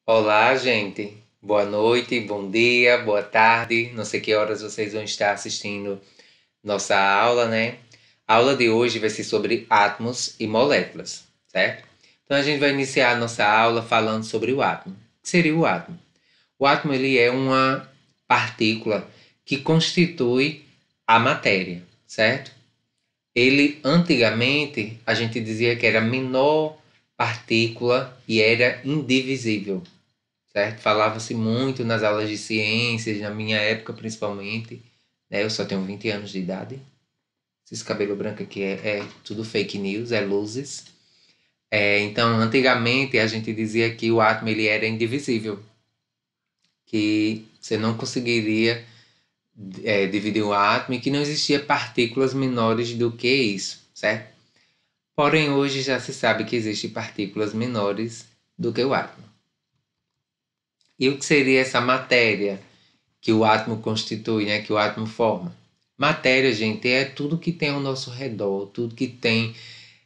Olá, gente. Boa noite, bom dia, boa tarde. Não sei que horas vocês vão estar assistindo nossa aula, né? A aula de hoje vai ser sobre átomos e moléculas, certo? Então a gente vai iniciar a nossa aula falando sobre o átomo. O que seria o átomo? O átomo ele é uma partícula que constitui a matéria, certo? Ele antigamente a gente dizia que era a menor partícula e era indivisível, certo? Falava-se muito nas aulas de ciências, na minha época principalmente, né? Eu só tenho 20 anos de idade. Esse cabelo branco aqui é tudo fake news, é luzes. Então, antigamente a gente dizia que o átomo ele era indivisível, que você não conseguiria dividir o átomo e que não existia partículas menores do que isso, certo? Porém, hoje já se sabe que existem partículas menores do que o átomo. E o que seria essa matéria que o átomo constitui, né, que o átomo forma? Matéria, gente, é tudo que tem ao nosso redor,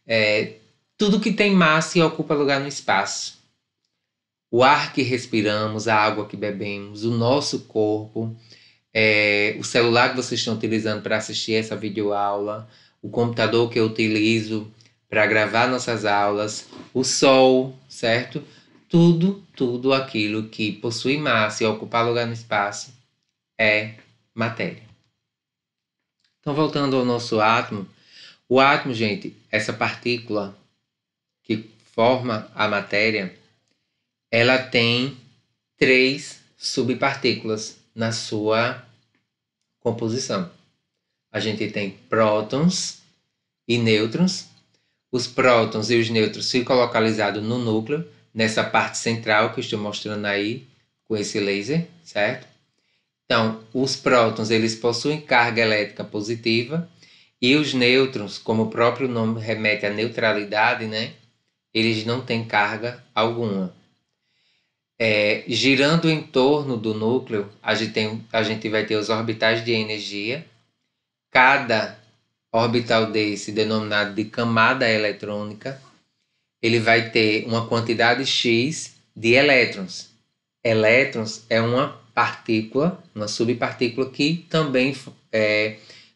é, tudo que tem massa e ocupa lugar no espaço. O ar que respiramos, a água que bebemos, o nosso corpo, o celular que vocês estão utilizando para assistir essa videoaula, o computador que eu utilizo para gravar nossas aulas, o sol, certo? Tudo aquilo que possui massa e ocupa lugar no espaço é matéria. Então, voltando ao nosso átomo, o átomo, gente, essa partícula que forma a matéria, ela tem três subpartículas na sua composição. A gente tem prótons e nêutrons. Os prótons e os nêutrons ficam localizados no núcleo, nessa parte central que eu estou mostrando aí com esse laser, certo? Então, os prótons eles possuem carga elétrica positiva e os nêutrons, como o próprio nome remete à neutralidade, né? Eles não têm carga alguma. Girando em torno do núcleo, a gente vai ter os orbitais de energia. Cada orbital desse, denominado de camada eletrônica, ele vai ter uma quantidade X de elétrons. Elétrons é uma partícula, uma subpartícula que também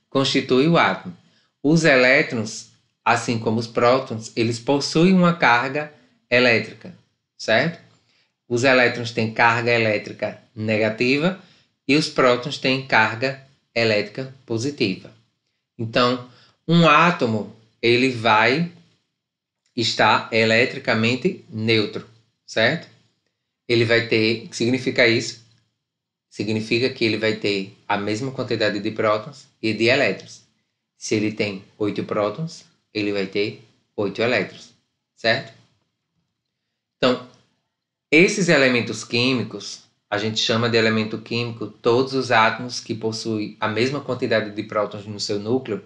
constitui o átomo. Os elétrons, assim como os prótons, eles possuem uma carga elétrica, certo? Os elétrons têm carga elétrica negativa e os prótons têm carga elétrica positiva. Então, um átomo ele vai estar eletricamente neutro, certo? Ele vai ter, o que significa isso? Significa que ele vai ter a mesma quantidade de prótons e de elétrons. Se ele tem 8 prótons, ele vai ter 8 elétrons, certo? Então, esses elementos químicos, a gente chama de elemento químico todos os átomos que possuem a mesma quantidade de prótons no seu núcleo,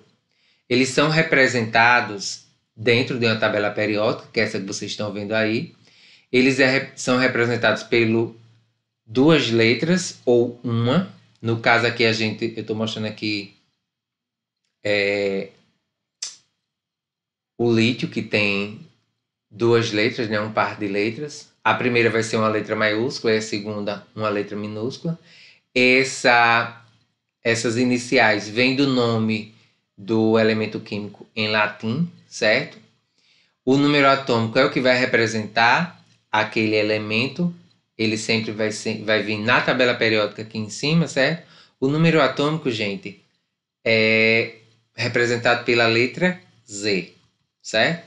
eles são representados dentro de uma tabela periódica, que é essa que vocês estão vendo aí. Eles são representados pelo duas letras ou uma. No caso aqui eu estou mostrando aqui o lítio, que tem duas letras, né, um par de letras. A primeira vai ser uma letra maiúscula e a segunda uma letra minúscula. Essas iniciais vêm do nome do elemento químico em latim, certo? O número atômico é o que vai representar aquele elemento. Ele sempre vai vir na tabela periódica aqui em cima, certo? O número atômico, gente, é representado pela letra Z, certo?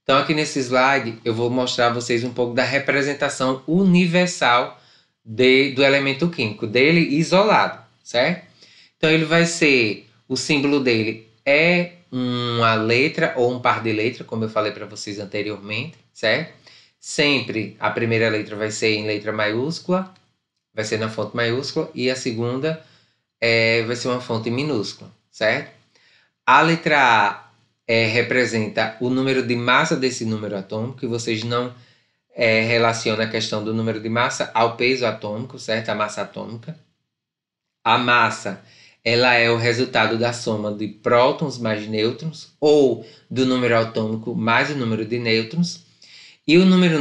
Então, aqui nesse slide, eu vou mostrar a vocês um pouco da representação universal do elemento químico, dele isolado, certo? Então, ele vai ser, o símbolo dele é uma letra ou um par de letras, como eu falei para vocês anteriormente, certo? Sempre a primeira letra vai ser em letra maiúscula, vai ser na fonte maiúscula, e a segunda vai ser uma fonte minúscula, certo? A letra A representa o número de massa desse número atômico, e vocês não relacionam a questão do número de massa ao peso atômico, certo? A massa atômica. A massa, ela é o resultado da soma de prótons mais nêutrons, ou do número atômico mais o número de nêutrons. E o número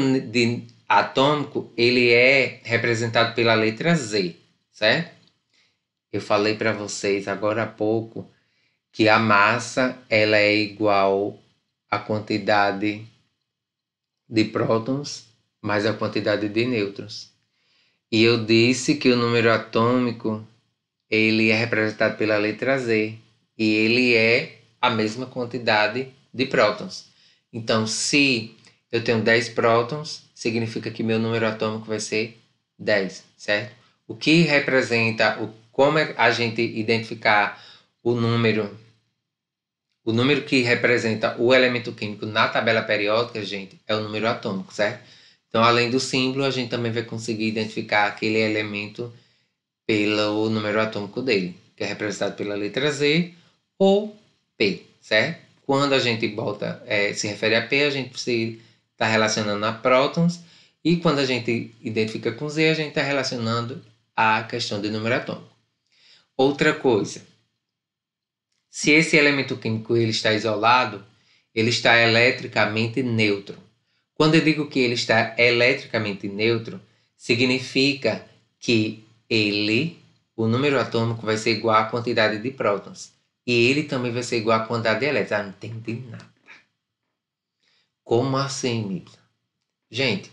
atômico, ele é representado pela letra Z, certo? Eu falei para vocês agora há pouco que a massa ela é igual à quantidade de prótons mais a quantidade de nêutrons. E eu disse que o número atômico ele é representado pela letra Z e ele é a mesma quantidade de prótons. Então, se eu tenho 10 prótons, significa que meu número atômico vai ser 10, certo? O que representa, como a gente identificar o número que representa o elemento químico na tabela periódica, gente, é o número atômico, certo? Então, além do símbolo, a gente também vai conseguir identificar aquele elemento pelo número atômico dele, que é representado pela letra Z ou P, certo? Quando a gente se refere a P, a gente está relacionando a prótons, e quando a gente identifica com Z, a gente está relacionando a questão de número atômico. Outra coisa, se esse elemento químico ele está isolado, ele está eletricamente neutro. Quando eu digo que ele está eletricamente neutro, significa que o número atômico vai ser igual à quantidade de prótons. E ele também vai ser igual à quantidade de elétrons. Não entendi nada. Como assim, Mibsa? Gente,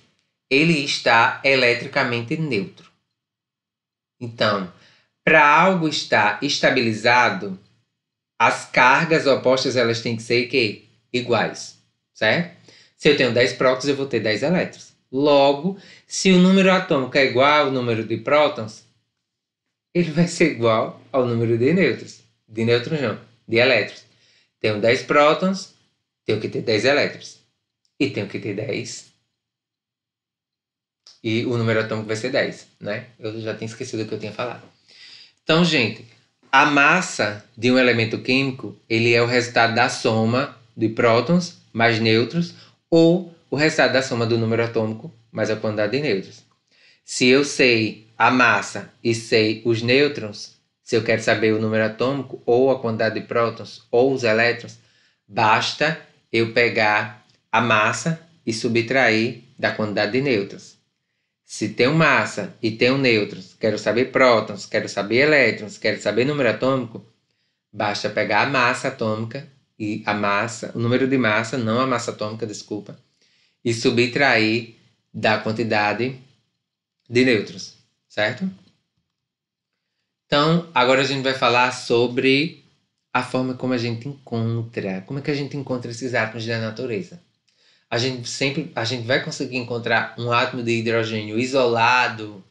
ele está eletricamente neutro. Então, para algo estar estabilizado, as cargas opostas elas têm que ser quê? Iguais, certo? Se eu tenho 10 prótons, eu vou ter 10 elétrons. Logo, se o número atômico é igual ao número de prótons, ele vai ser igual ao número de nêutrons. De nêutrons não, de elétrons. Tenho 10 prótons, tenho que ter 10 elétrons. E tenho que ter 10. E o número atômico vai ser 10, né? Eu já tinha esquecido o que eu tinha falado. Então, gente, a massa de um elemento químico, ele é o resultado da soma de prótons mais nêutrons ou o resultado da soma do número atômico mais a quantidade de nêutrons. Se eu sei a massa e sei os nêutrons, se eu quero saber o número atômico ou a quantidade de prótons ou os elétrons, basta eu pegar a massa e subtrair da quantidade de nêutrons. Se tenho massa e tenho nêutrons, quero saber prótons, quero saber elétrons, quero saber número atômico, basta pegar a massa atômica e a massa, o número de massa, não a massa atômica, desculpa, e subtrair da quantidade de nêutrons, certo? Então, agora a gente vai falar sobre a forma como a gente encontra, como é que a gente encontra esses átomos da natureza. A gente vai conseguir encontrar um átomo de hidrogênio isolado?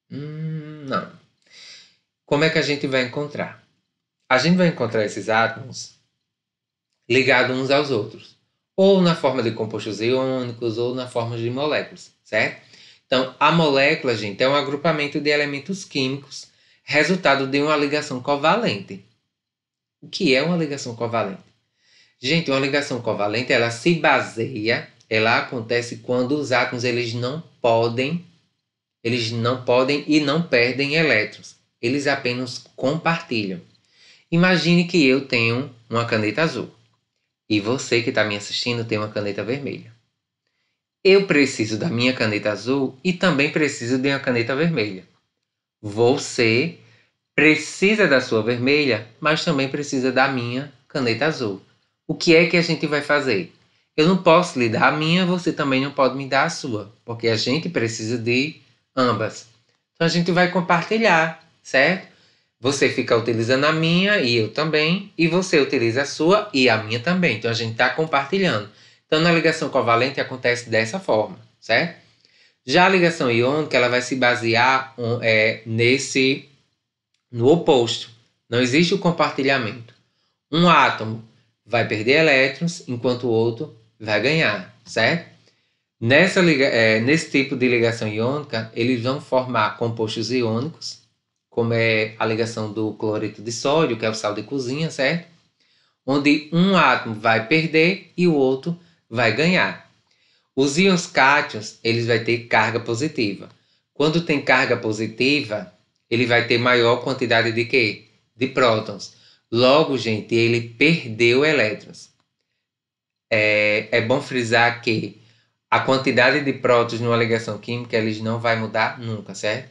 Não. Como é que a gente vai encontrar? A gente vai encontrar esses átomos ligados uns aos outros, ou na forma de compostos iônicos, ou na forma de moléculas, certo? Então, a molécula, gente, é um agrupamento de elementos químicos, resultado de uma ligação covalente. O que é uma ligação covalente? Gente, uma ligação covalente, ela ela acontece quando os átomos eles não podem e não perdem elétrons. Eles apenas compartilham. Imagine que eu tenho uma caneta azul e você que está me assistindo tem uma caneta vermelha. Eu preciso da minha caneta azul e também preciso de uma caneta vermelha. Você precisa da sua vermelha, mas também precisa da minha caneta azul. O que é que a gente vai fazer? Eu não posso lhe dar a minha, você também não pode me dar a sua, porque a gente precisa de ambas. Então a gente vai compartilhar, certo? Você fica utilizando a minha e eu também, e você utiliza a sua e a minha também. Então a gente está compartilhando. Então na ligação covalente acontece dessa forma, certo? Já a ligação iônica ela vai se basear no oposto. Não existe o compartilhamento. Um átomo vai perder elétrons, enquanto o outro vai ganhar, certo? Nesse tipo de ligação iônica, eles vão formar compostos iônicos, como é a ligação do cloreto de sódio, que é o sal de cozinha, certo? Onde um átomo vai perder e o outro vai ganhar. Os íons cátions, eles vão ter carga positiva. Quando tem carga positiva, ele vai ter maior quantidade de quê? De prótons. Logo, gente, ele perdeu elétrons. É bom frisar que A quantidade de prótons numa ligação química, eles não vai mudar nunca, certo?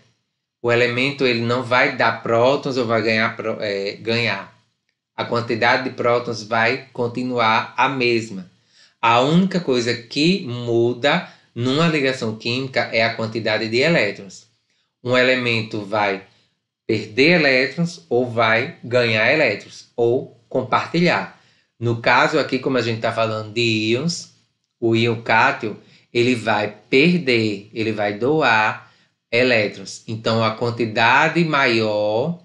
O elemento ele não vai dar prótons ou vai ganhar. A quantidade de prótons vai continuar a mesma. A única coisa que muda numa ligação química é a quantidade de elétrons. Um elemento vai perder elétrons ou vai ganhar elétrons, ou compartilhar. No caso aqui, como a gente está falando de íons, o íon cátion, ele vai perder, ele vai doar elétrons. Então, a quantidade maior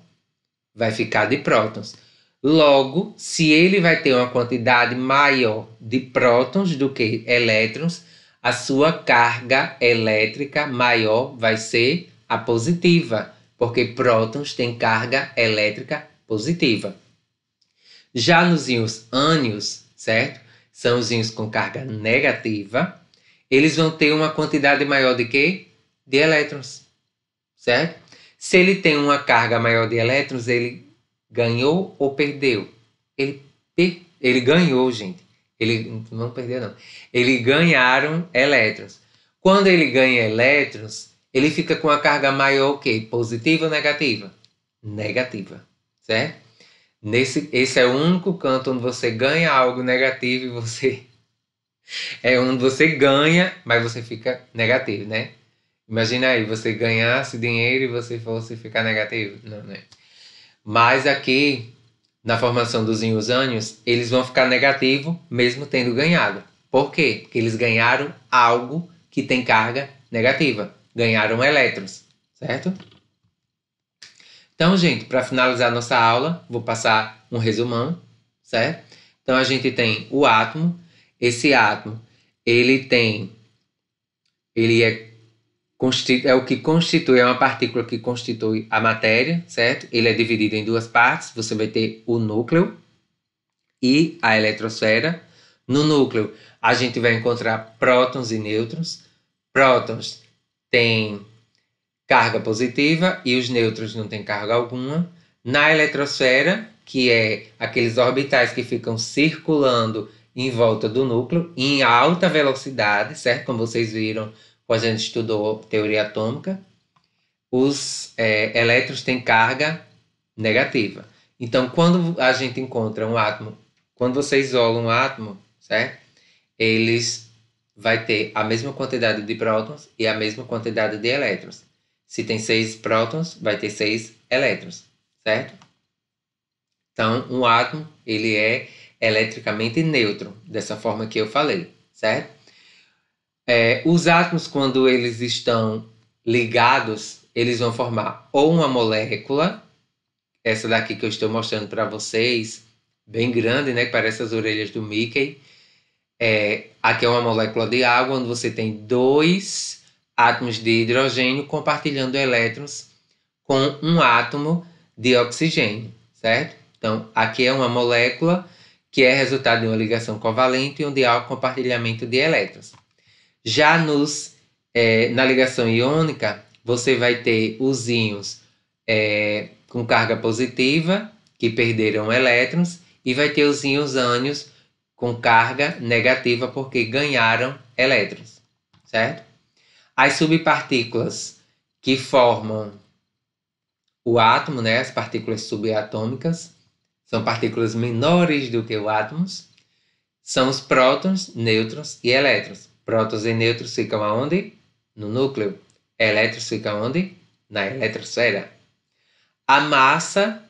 vai ficar de prótons. Logo, se ele vai ter uma quantidade maior de prótons do que elétrons, a sua carga elétrica maior vai ser a positiva, porque prótons têm carga elétrica positiva. Já nos íons ânions, certo? São os íons com carga negativa, eles vão ter uma quantidade maior de quê? De elétrons, certo? Se ele tem uma carga maior de elétrons, ele ganhou ou perdeu? Ele ganhou, gente. Ele não perdeu, não. Ele ganharam elétrons. Quando ele ganha elétrons, ele fica com a carga maior o quê? Positiva ou negativa? Negativa, certo? Esse é o único canto onde você ganha algo negativo e você... É onde você ganha, mas você fica negativo, né? Imagina aí, você ganhasse dinheiro e você fosse ficar negativo. Não, né? Mas aqui, na formação dos íons ânions, eles vão ficar negativos mesmo tendo ganhado. Por quê? Porque eles ganharam algo que tem carga negativa. Ganharam elétrons, certo? Então, gente, para finalizar nossa aula, vou passar um resumão, certo? Então, a gente tem o átomo. Esse átomo, ele é o que constitui, é uma partícula que constitui a matéria, certo? Ele é dividido em duas partes. Você vai ter o núcleo e a eletrosfera. No núcleo, a gente vai encontrar prótons e nêutrons. Prótons têm carga positiva e os nêutrons não têm carga alguma. Na eletrosfera, que é aqueles orbitais que ficam circulando em volta do núcleo em alta velocidade, certo? Como vocês viram quando a gente estudou teoria atômica, os elétrons têm carga negativa. Então, quando a gente encontra um átomo, quando você isola um átomo, certo? Eles vai ter a mesma quantidade de prótons e a mesma quantidade de elétrons. Se tem 6 prótons, vai ter 6 elétrons, certo? Então, um átomo, ele é eletricamente neutro, dessa forma que eu falei, certo? Os átomos, quando eles estão ligados, eles vão formar ou uma molécula, essa daqui que eu estou mostrando para vocês, bem grande, né, que parece as orelhas do Mickey. Aqui é uma molécula de água, onde você tem 2 átomos de hidrogênio compartilhando elétrons com um átomo de oxigênio, certo? Então, aqui é uma molécula que é resultado de uma ligação covalente onde há o compartilhamento de elétrons. Já na ligação iônica, você vai ter os íons com carga positiva, que perderam elétrons, e vai ter os íons ânions com carga negativa, porque ganharam elétrons, certo? As subpartículas que formam o átomo, né, as partículas subatômicas, são partículas menores do que os átomos, são os prótons, nêutrons e elétrons. Prótons e nêutrons ficam aonde? No núcleo. Elétrons ficam onde? Na eletrosfera. A massa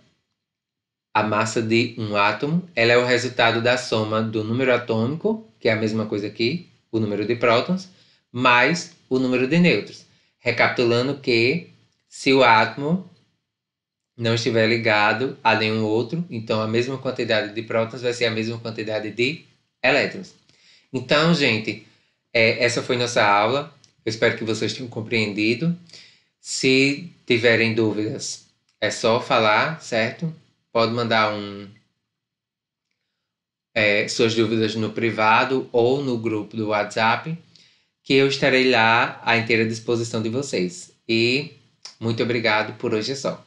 de um átomo, ela é o resultado da soma do número atômico, que é a mesma coisa aqui, o número de prótons, mais o número de nêutrons. Recapitulando que se o átomo não estiver ligado a nenhum outro, então a mesma quantidade de prótons vai ser a mesma quantidade de elétrons. Então, gente, essa foi nossa aula. Eu espero que vocês tenham compreendido. Se tiverem dúvidas, é só falar, certo? Pode mandar suas dúvidas no privado ou no grupo do WhatsApp, que eu estarei lá à inteira disposição de vocês. E muito obrigado, por hoje é só.